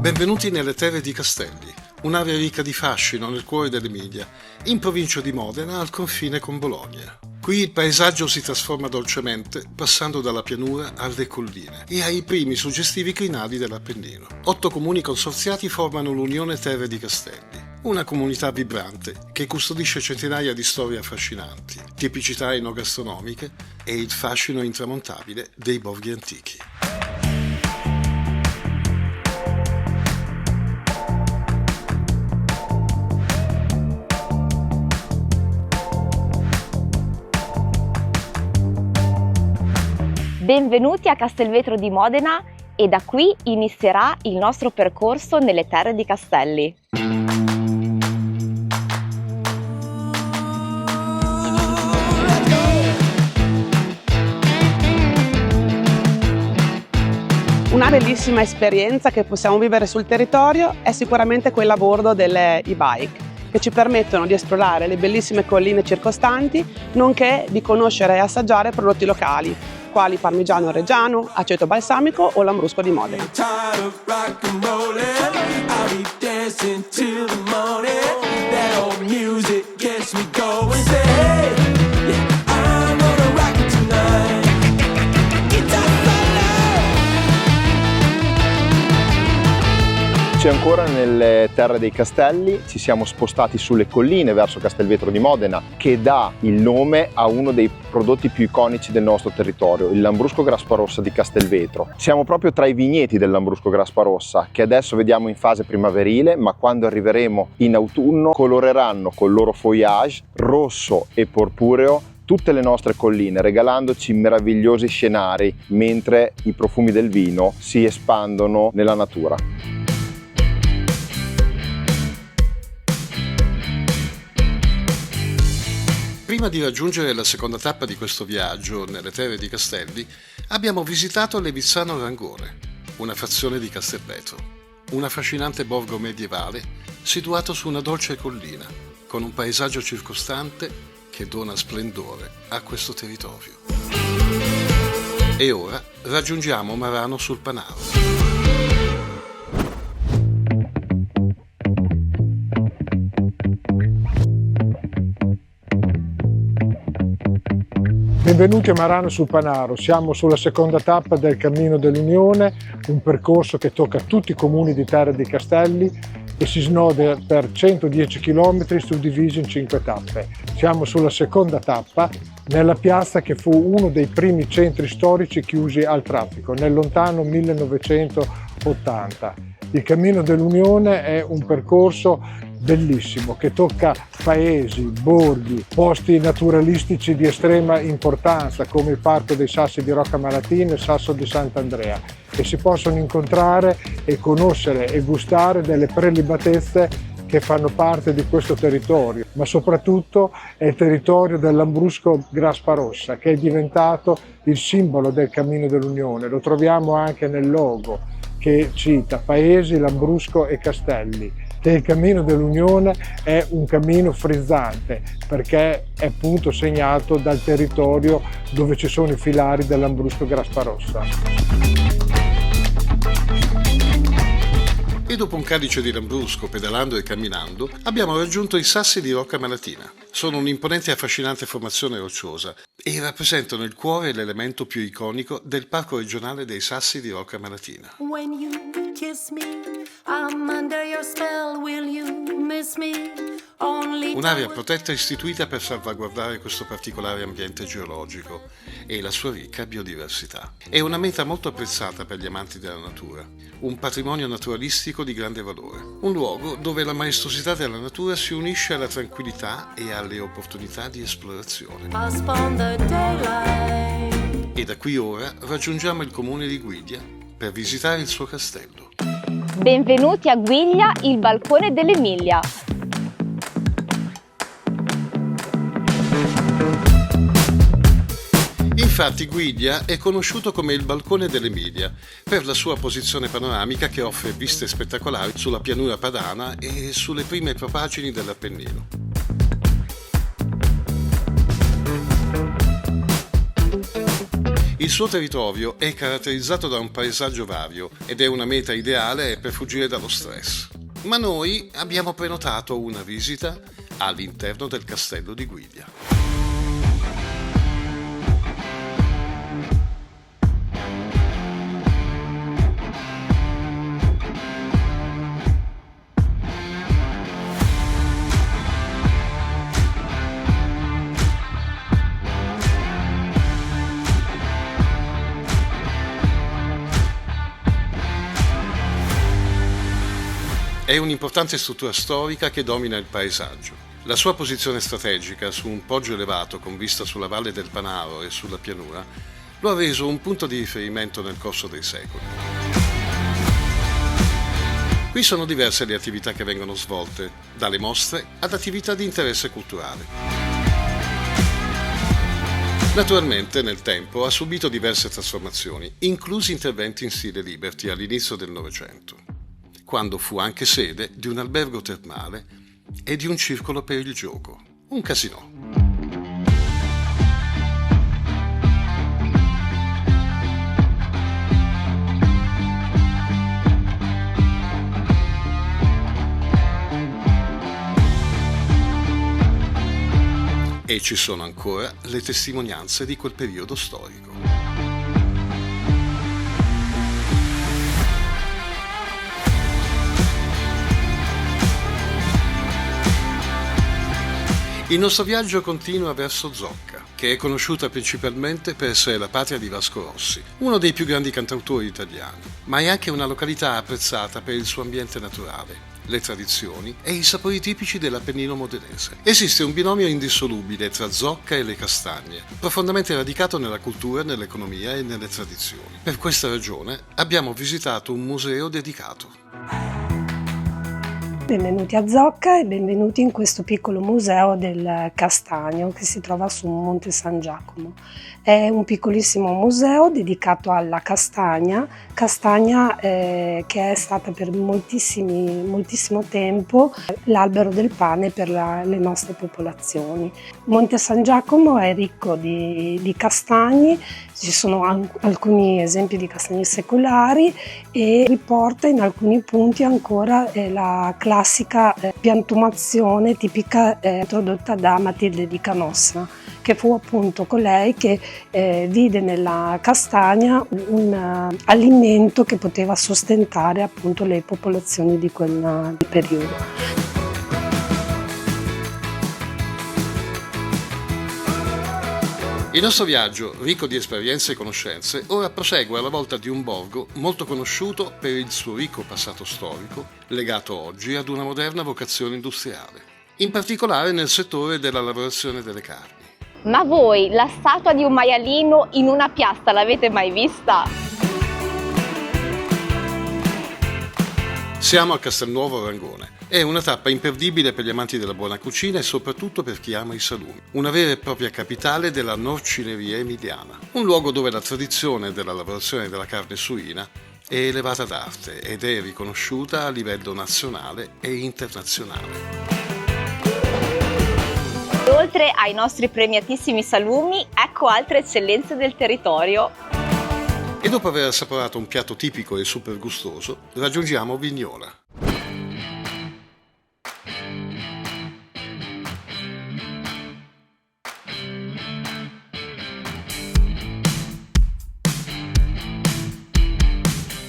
Benvenuti nelle terre di Castelli, un'area ricca di fascino nel cuore dell'Emilia, in provincia di Modena al confine con Bologna. Qui il paesaggio si trasforma dolcemente passando dalla pianura alle colline e ai primi suggestivi crinali dell'Appennino. 8 comuni consorziati formano l'Unione Terre di Castelli, una comunità vibrante che custodisce centinaia di storie affascinanti, tipicità enogastronomiche e il fascino intramontabile dei borghi antichi. Benvenuti a Castelvetro di Modena e da qui inizierà il nostro percorso nelle terre di Castelli. Una bellissima esperienza che possiamo vivere sul territorio è sicuramente quella a bordo delle e-bike, che ci permettono di esplorare le bellissime colline circostanti, nonché di conoscere e assaggiare prodotti locali, quali parmigiano reggiano, aceto balsamico o lambrusco di Modena. Ancora nelle terre dei Castelli, ci siamo spostati sulle colline verso Castelvetro di Modena, che dà il nome a uno dei prodotti più iconici del nostro territorio, il Lambrusco Grasparossa di Castelvetro. Siamo proprio tra i vigneti del Lambrusco Grasparossa, che adesso vediamo in fase primaverile, ma quando arriveremo in autunno coloreranno col loro feuillage rosso e porpureo tutte le nostre colline, regalandoci meravigliosi scenari mentre i profumi del vino si espandono nella natura. Prima di raggiungere la seconda tappa di questo viaggio nelle terre di Castelli, abbiamo visitato Levizzano Rangone, una frazione di Castelvetro, un affascinante borgo medievale situato su una dolce collina, con un paesaggio circostante che dona splendore a questo territorio. E ora raggiungiamo Marano sul Panaro. Benvenuti a Marano sul Panaro, siamo sulla seconda tappa del Cammino dell'Unione, un percorso che tocca tutti i comuni di Terre di Castelli e si snoda per 110 km suddivisi in 5 tappe. Siamo sulla seconda tappa nella piazza che fu uno dei primi centri storici chiusi al traffico nel lontano 1980. Il Cammino dell'Unione è un percorso bellissimo che tocca paesi, borghi, posti naturalistici di estrema importanza come il Parco dei Sassi di Rocca Malatina e il Sasso di Sant'Andrea, e si possono incontrare e conoscere e gustare delle prelibatezze che fanno parte di questo territorio, ma soprattutto è il territorio del Lambrusco Grasparossa, che è diventato il simbolo del Cammino dell'Unione. Lo troviamo anche nel logo che cita Paesi, Lambrusco e Castelli, che il Cammino dell'Unione è un cammino frizzante perché è appunto segnato dal territorio dove ci sono i filari del Lambrusco Grasparossa. E dopo un calice di lambrusco, pedalando e camminando, abbiamo raggiunto i Sassi di Rocca Malatina. Sono un'imponente e affascinante formazione rocciosa e rappresentano il cuore e l'elemento più iconico del Parco regionale dei Sassi di Rocca Malatina. When you kiss me, I'm under your spell, will you miss me? Un'area protetta istituita per salvaguardare questo particolare ambiente geologico e la sua ricca biodiversità. È una meta molto apprezzata per gli amanti della natura, un patrimonio naturalistico di grande valore, un luogo dove la maestosità della natura si unisce alla tranquillità e alle opportunità di esplorazione. E da qui ora raggiungiamo il comune di Guiglia per visitare il suo castello. Benvenuti a Guiglia, il balcone dell'Emilia. Infatti Guiglia è conosciuto come il balcone dell'Emilia per la sua posizione panoramica che offre viste spettacolari sulla pianura padana e sulle prime propaggini dell'Appennino. Il suo territorio è caratterizzato da un paesaggio vario ed è una meta ideale per fuggire dallo stress. Ma noi abbiamo prenotato una visita all'interno del castello di Guiglia. È un'importante struttura storica che domina il paesaggio. La sua posizione strategica su un poggio elevato con vista sulla valle del Panaro e sulla pianura lo ha reso un punto di riferimento nel corso dei secoli. Qui sono diverse le attività che vengono svolte, dalle mostre ad attività di interesse culturale. Naturalmente, nel tempo, ha subito diverse trasformazioni, inclusi interventi in stile Liberty all'inizio del Novecento, quando fu anche sede di un albergo termale e di un circolo per il gioco, un casinò. E ci sono ancora le testimonianze di quel periodo storico. Il nostro viaggio continua verso Zocca, che è conosciuta principalmente per essere la patria di Vasco Rossi, uno dei più grandi cantautori italiani, ma è anche una località apprezzata per il suo ambiente naturale, le tradizioni e i sapori tipici dell'Appennino modenese. Esiste un binomio indissolubile tra Zocca e le castagne, profondamente radicato nella cultura, nell'economia e nelle tradizioni. Per questa ragione abbiamo visitato un museo dedicato. Benvenuti a Zocca e benvenuti in questo piccolo museo del castagno che si trova su Monte San Giacomo. È un piccolissimo museo dedicato alla castagna che è stata per moltissimo tempo l'albero del pane per le nostre popolazioni. Monte San Giacomo è ricco di castagni, ci sono alcuni esempi di castagni secolari e riporta in alcuni punti ancora la classica piantumazione tipica introdotta da Matilde di Canossa, che fu appunto colei che vide nella castagna un alimento che poteva sostentare appunto le popolazioni di quel periodo. Il nostro viaggio, ricco di esperienze e conoscenze, ora prosegue alla volta di un borgo molto conosciuto per il suo ricco passato storico, legato oggi ad una moderna vocazione industriale, in particolare nel settore della lavorazione delle carni. Ma voi la statua di un maialino in una piazza l'avete mai vista? Siamo a Castelnuovo Rangone. È una tappa imperdibile per gli amanti della buona cucina e soprattutto per chi ama i salumi. Una vera e propria capitale della norcineria emiliana. Un luogo dove la tradizione della lavorazione della carne suina è elevata d'arte ed è riconosciuta a livello nazionale e internazionale. Oltre ai nostri premiatissimi salumi, ecco altre eccellenze del territorio. E dopo aver assaporato un piatto tipico e super gustoso, raggiungiamo Vignola.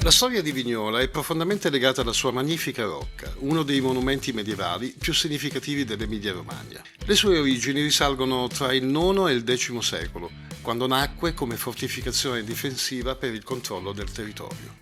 La storia di Vignola è profondamente legata alla sua magnifica rocca, uno dei monumenti medievali più significativi dell'Emilia-Romagna. Le sue origini risalgono tra il IX e il X secolo, quando nacque come fortificazione difensiva per il controllo del territorio.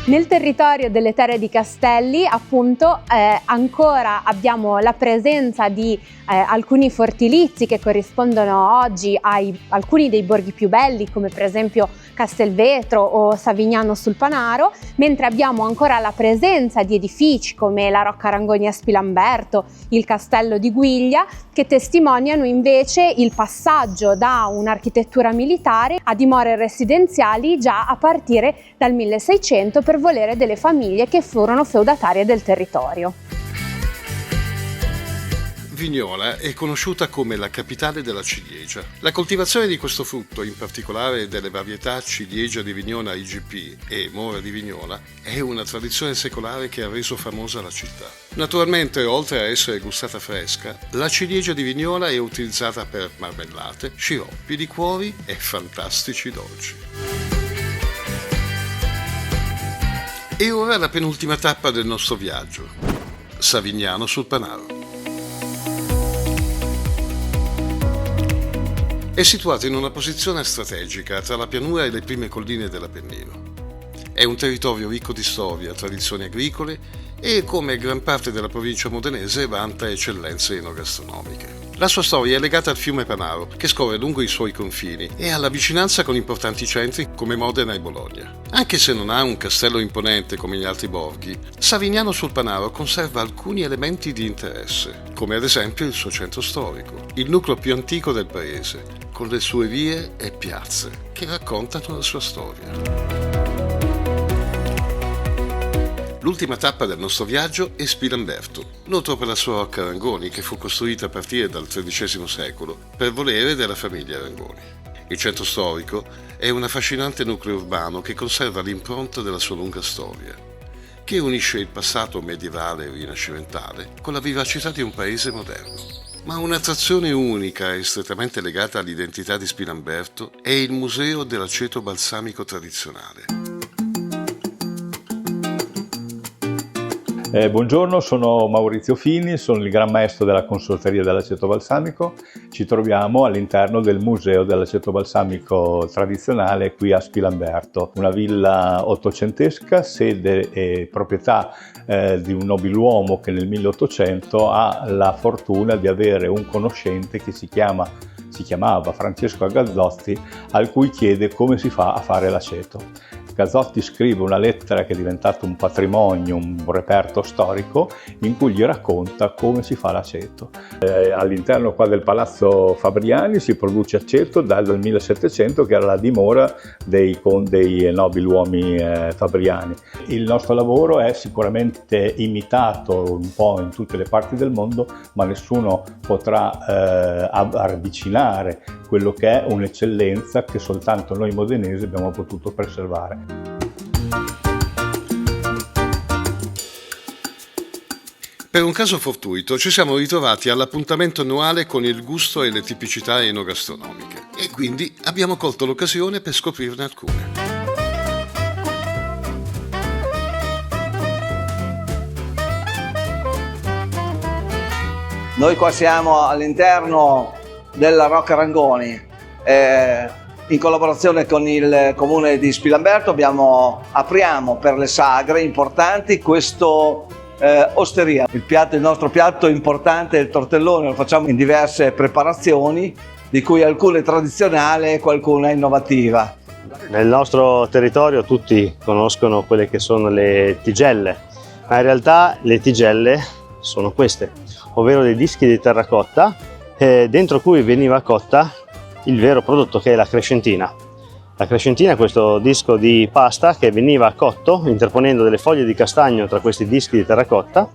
Nel territorio delle Terre di Castelli, appunto, ancora abbiamo la presenza di alcuni fortilizi che corrispondono oggi a alcuni dei borghi più belli, come per esempio Castelvetro o Savignano sul Panaro, mentre abbiamo ancora la presenza di edifici come la Rocca Rangoni a Spilamberto, il Castello di Guiglia, che testimoniano invece il passaggio da un'architettura militare a dimore residenziali già a partire dal 1600 per volere delle famiglie che furono feudatarie del territorio. Vignola è conosciuta come la capitale della ciliegia. La coltivazione di questo frutto, in particolare delle varietà ciliegia di Vignola IGP e Mora di Vignola, è una tradizione secolare che ha reso famosa la città. Naturalmente, oltre a essere gustata fresca, la ciliegia di Vignola è utilizzata per marmellate, sciroppi, liquori e fantastici dolci. E ora la penultima tappa del nostro viaggio, Savignano sul Panaro. È situato in una posizione strategica tra la pianura e le prime colline dell'Appennino. È un territorio ricco di storia, tradizioni agricole e, come gran parte della provincia modenese, vanta eccellenze enogastronomiche. La sua storia è legata al fiume Panaro, che scorre lungo i suoi confini, e alla vicinanza con importanti centri come Modena e Bologna. Anche se non ha un castello imponente come gli altri borghi, Savignano sul Panaro conserva alcuni elementi di interesse, come ad esempio il suo centro storico, il nucleo più antico del paese, con le sue vie e piazze che raccontano la sua storia. L'ultima tappa del nostro viaggio è Spilamberto, noto per la sua rocca Rangoni, che fu costruita a partire dal XIII secolo per volere della famiglia Rangoni. Il centro storico è un affascinante nucleo urbano che conserva l'impronta della sua lunga storia, che unisce il passato medievale e rinascimentale con la vivacità di un paese moderno. Ma un'attrazione unica e strettamente legata all'identità di Spilamberto è il Museo dell'aceto balsamico tradizionale. Buongiorno, sono Maurizio Fini, sono il Gran Maestro della Consorteria dell'aceto balsamico. Ci troviamo all'interno del Museo dell'aceto balsamico tradizionale qui a Spilamberto, una villa ottocentesca, sede e proprietà di un nobiluomo che nel 1800 ha la fortuna di avere un conoscente che si chiamava Francesco Gazzotti, al cui chiede come si fa a fare l'aceto. Gazzotti scrive una lettera che è diventata un patrimonio, un reperto storico, in cui gli racconta come si fa l'aceto. All'interno qua del Palazzo Fabriani si produce aceto dal 1700, che era la dimora dei nobiluomi fabriani. Il nostro lavoro è sicuramente imitato un po' in tutte le parti del mondo, ma nessuno potrà avvicinare quello che è un'eccellenza che soltanto noi modenesi abbiamo potuto preservare. Per un caso fortuito ci siamo ritrovati all'appuntamento annuale con il gusto e le tipicità enogastronomiche e quindi abbiamo colto l'occasione per scoprirne alcune. Noi qua siamo all'interno della Rocca Rangoni, in collaborazione con il comune di Spilamberto apriamo per le sagre importanti questo osteria. Il nostro piatto importante è il tortellone, lo facciamo in diverse preparazioni, di cui alcune tradizionali e qualcuna innovativa. Nel nostro territorio tutti conoscono quelle che sono le tigelle, ma in realtà le tigelle sono queste, ovvero dei dischi di terracotta dentro cui veniva cotta il vero prodotto, che è la crescentina. La crescentina è questo disco di pasta che veniva cotto interponendo delle foglie di castagno tra questi dischi di terracotta,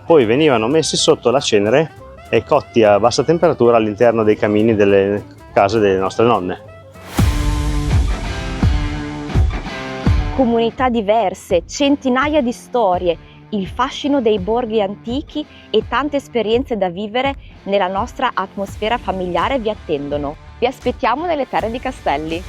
poi venivano messi sotto la cenere e cotti a bassa temperatura all'interno dei camini delle case delle nostre nonne. Comunità diverse, centinaia di storie, il fascino dei borghi antichi e tante esperienze da vivere nella nostra atmosfera familiare vi attendono. Vi aspettiamo nelle Terre di Castelli.